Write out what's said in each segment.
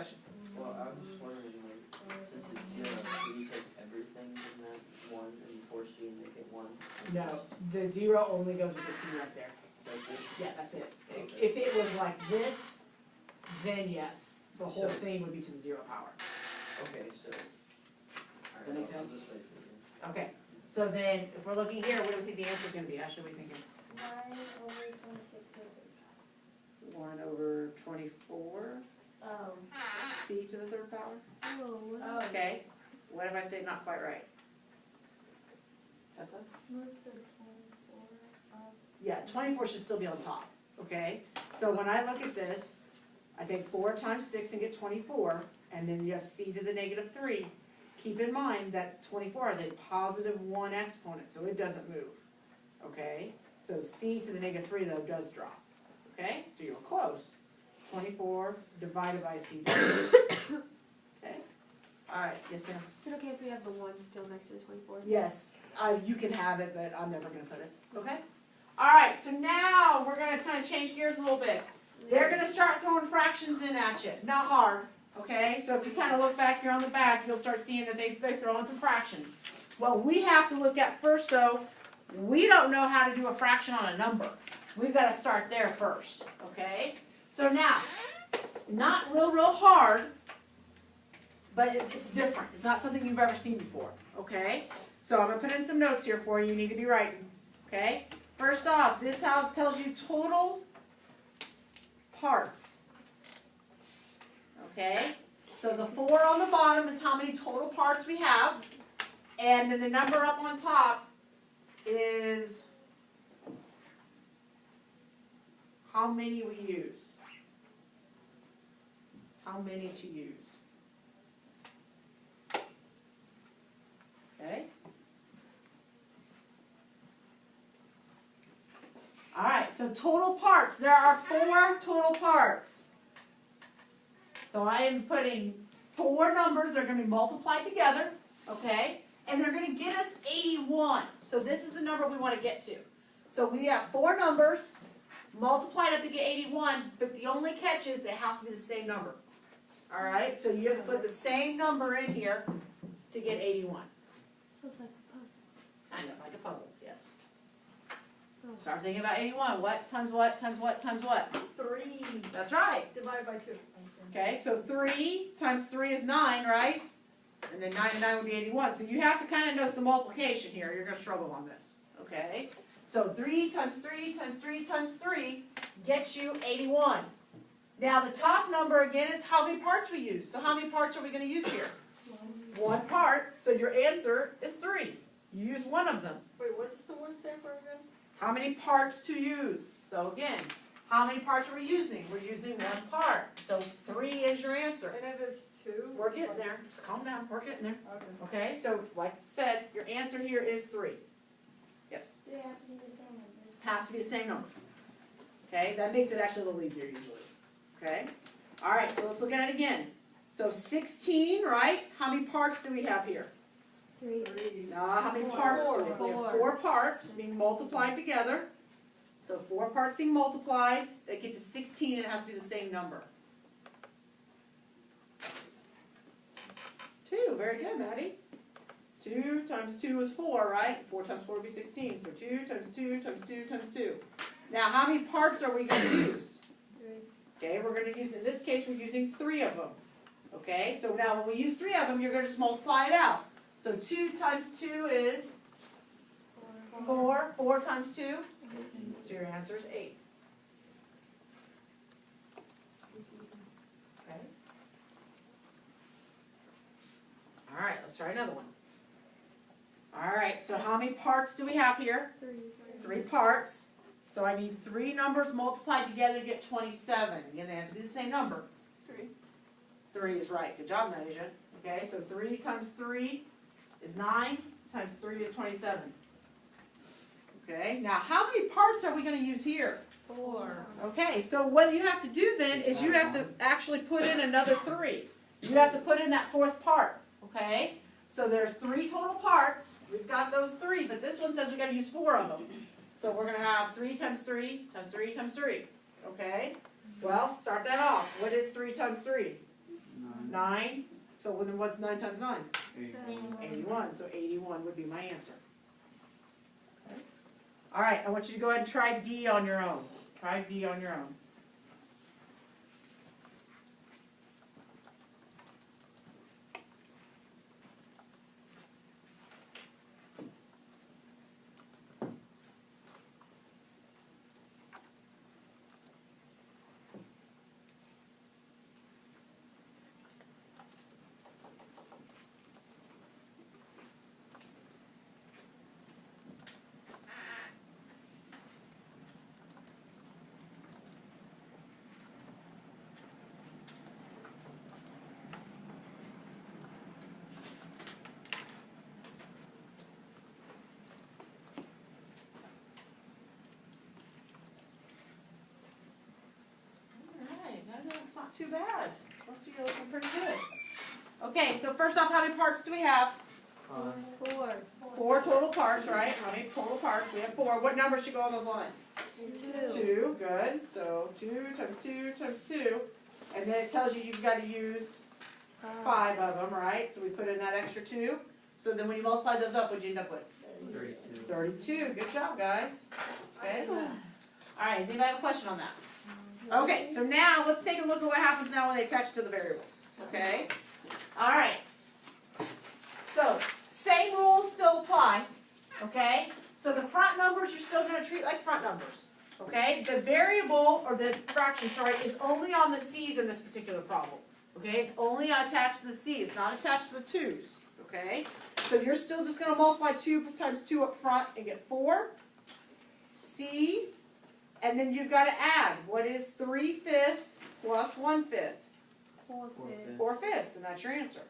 question? Well, I was just wondering, like, since it's 0, do we take everything in that 1 and force C and make it 1? No, the 0 only goes with the C right there. That's it? Yeah, that's it. Okay. If it was like this, then yes, the whole So- thing would be to the 0 power. Okay, so. That make I'll sense? just wait for you. Okay, so then, if we're looking here, what do we think the answer's gonna be? Ashley, what are you thinking? 1 over 24, Oh. C to the 3rd power? Oh. Okay, what if I say not quite right? Tessa? Move the 24 up. Yeah, 24 should still be on top, okay? So when I look at this, I take 4 times 6 and get 24, and then you have C to the negative 3. Keep in mind that 24 has a positive 1 exponent, so it doesn't move, okay? So C to the negative 3 though does drop, okay? So you're close. 24 divided by C. Okay? Alright, yes ma'am? Is it okay if we have the 1 still next to the 24? Yes, you can have it, but I'm never gonna put it, okay? Alright, so now we're gonna kinda change gears a little bit. They're gonna start throwing fractions in at you, not hard, okay? So if you kinda look back here on the back, you'll start seeing that they're throwing some fractions. What we have to look at first though, we don't know how to do a fraction on a number. We've gotta start there first, okay? So now, not real hard, but it's different. It's not something you've ever seen before, okay? So I'm gonna put in some notes here for you. You need to be writing, okay? First off, this how it tells you total parts, okay? So the 4 on the bottom is how many total parts we have, and then the number up on top is how many we use. How many to use. Okay? Alright, so total parts. There are 4 total parts. So I am putting 4 numbers. They're going to be multiplied together. Okay? And they're going to get us 81. So this is the number we want to get to. So we have 4 numbers multiplied up to get 81, but the only catch is it has to be the same number. Alright? So you have to put the same number in here to get 81. So it's like a puzzle. Kind of like a puzzle, yes. So I was thinking about 81. What times what times what times what? 3 That's right. divided by 2. Okay, so 3 times 3 is 9, right? And then 99 would be 81. So you have to kind of know some multiplication here. You're going to struggle on this. Okay? So 3 times 3 times 3 times 3 gets you 81. Now the top number again is how many parts we use. So how many parts are we going to use here? 1 part. So your answer is 3. You use 1 of them. Wait, what does the 1 stand for again? How many parts to use? So again, how many parts are we using? We're using 1 part. So 3 is your answer. And it is 2. We're getting there. Just calm down. We're getting there. Okay. Okay, so like I said, your answer here is 3. Yes. Do they have to be the same number? Has to be the same number. Okay, that makes it actually a little easier usually. Okay? Alright, so let's look at it again. So 16, right? How many parts do we have here? 3. How many Four. parts? Four. We have 4 parts being multiplied together. So 4 parts being multiplied, they get to 16, it has to be the same number. 2, very good, Maddie. 2 times 2 is 4, right? 4 times 4 would be 16. So 2 times 2 times 2 times 2. Now, how many parts are we going to use? 3. Okay, we're going to use, in this case, we're using 3 of them. Okay, so now when we use 3 of them, you're going to just multiply it out. So 2 times 2 is 4. 4 times 2? So your answer is 8. Okay. All right, let's try another one. All right, so how many parts do we have here? 3. 3 parts. So I need 3 numbers multiplied together to get 27. Again, they have to be the same number. 3. 3 is right. Good job, Nasia. Okay, so 3 times 3 is 9, times 3 is 27. Okay, now how many parts are we going to use here? 4. Okay, so what you have to do then is you have to actually put in another 3. You have to put in that 4th part. Okay, so there's 3 total parts. We've got those 3, but this one says we've got to use 4 of them. So we're going to have 3 times 3 times 3 times 3. Okay, well, start that off. What is 3 times 3? 9, 9. So then what's 9 times 9? 8. 81. So 81 would be my answer. Okay. All right, I want you to go ahead and try D on your own. Try D on your own. Alright, that's not too bad. Most of you are looking pretty good. Okay, so first off, how many parts do we have? 5. 4. 4 total parts, right? How many total parts? We have 4. What number should go on those lines? 2. 2, good. So 2 times 2 times 2. And then it tells you you've got to use 5 of them, right? So we put in that extra 2. So then when you multiply those up, what do you end up with? 32. 32. Good job, guys. Okay. Alright, does anybody have a question on that? Okay, so now let's take a look at what happens now when they attach to the variables. Okay? Alright. So, same rules still apply. Okay? So the front numbers you're still going to treat like front numbers. Okay? The variable, or the fraction, sorry, is only on the C's in this particular problem. Okay? It's only attached to the C. It's not attached to the 2's. Okay? So you're still just going to multiply 2 times 2 up front and get 4. C. And then you've got to add. What is 3/5 plus 1/5? 4. 4/5, and that's your answer.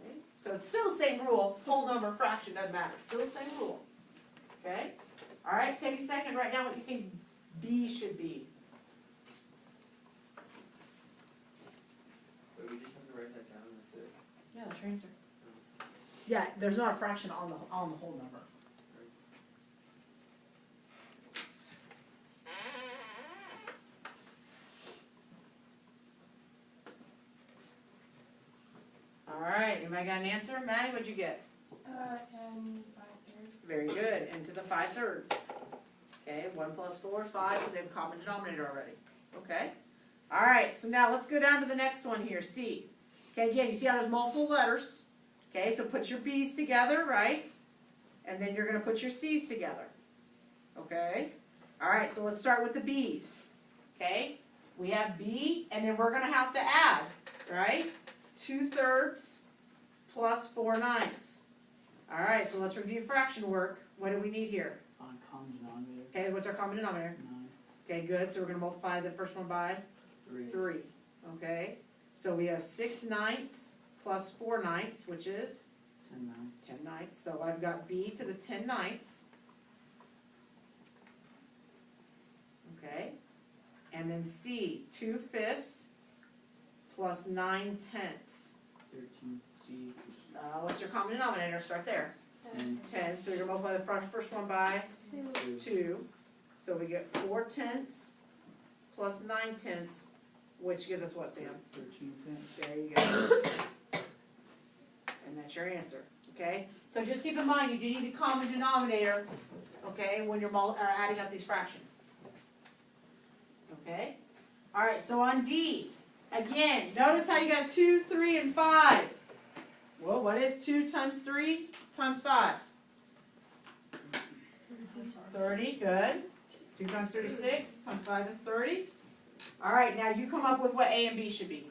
Okay. So it's still the same rule. Whole number, fraction, doesn't matter. Still the same rule. Okay? Alright, take a second. Write down what you think B should be. But we just have to write that down, that's it. Yeah, that's your answer. Yeah, there's not a fraction on the whole number. Alright, anybody got an answer? Maddie, what'd you get? And 5/3. Very good, into the 5/3. Okay, 1 plus 4 is 5, and they have a common denominator already. Okay. Alright, so now let's go down to the next one here, C. Okay, again, you see how there's multiple letters? Okay, so put your B's together, right? And then you're going to put your C's together. Okay? Alright, so let's start with the B's. Okay? We have B, and then we're going to have to add, right? 2/3 plus 4/9. Alright, so let's review fraction work. What do we need here? On common denominator. Okay, what's our common denominator? 9. Okay, good, so we're going to multiply the first one by 3. 3. Okay? So we have 6/9 plus 4/9, which is 10 9. 10/9. So I've got B to the 10/9. Okay? And then C, 2/5 plus 9/10. 13 C. What's your common denominator? Start there. 10 10. So you're going to multiply the first one by 2. 2. So we get 4/10 plus 9/10, which gives us what, Sam? 13 tenths. There you go. And that's your answer. Okay? So just keep in mind, you do need a common denominator, okay, when you're adding up these fractions. Okay? Alright, so on D, again, notice how you got 2, 3, and 5. Well, what is 2 times 3 times 5? 30, good. 2 times 36 times 5 is 30. Alright, now you come up with what A and B should be.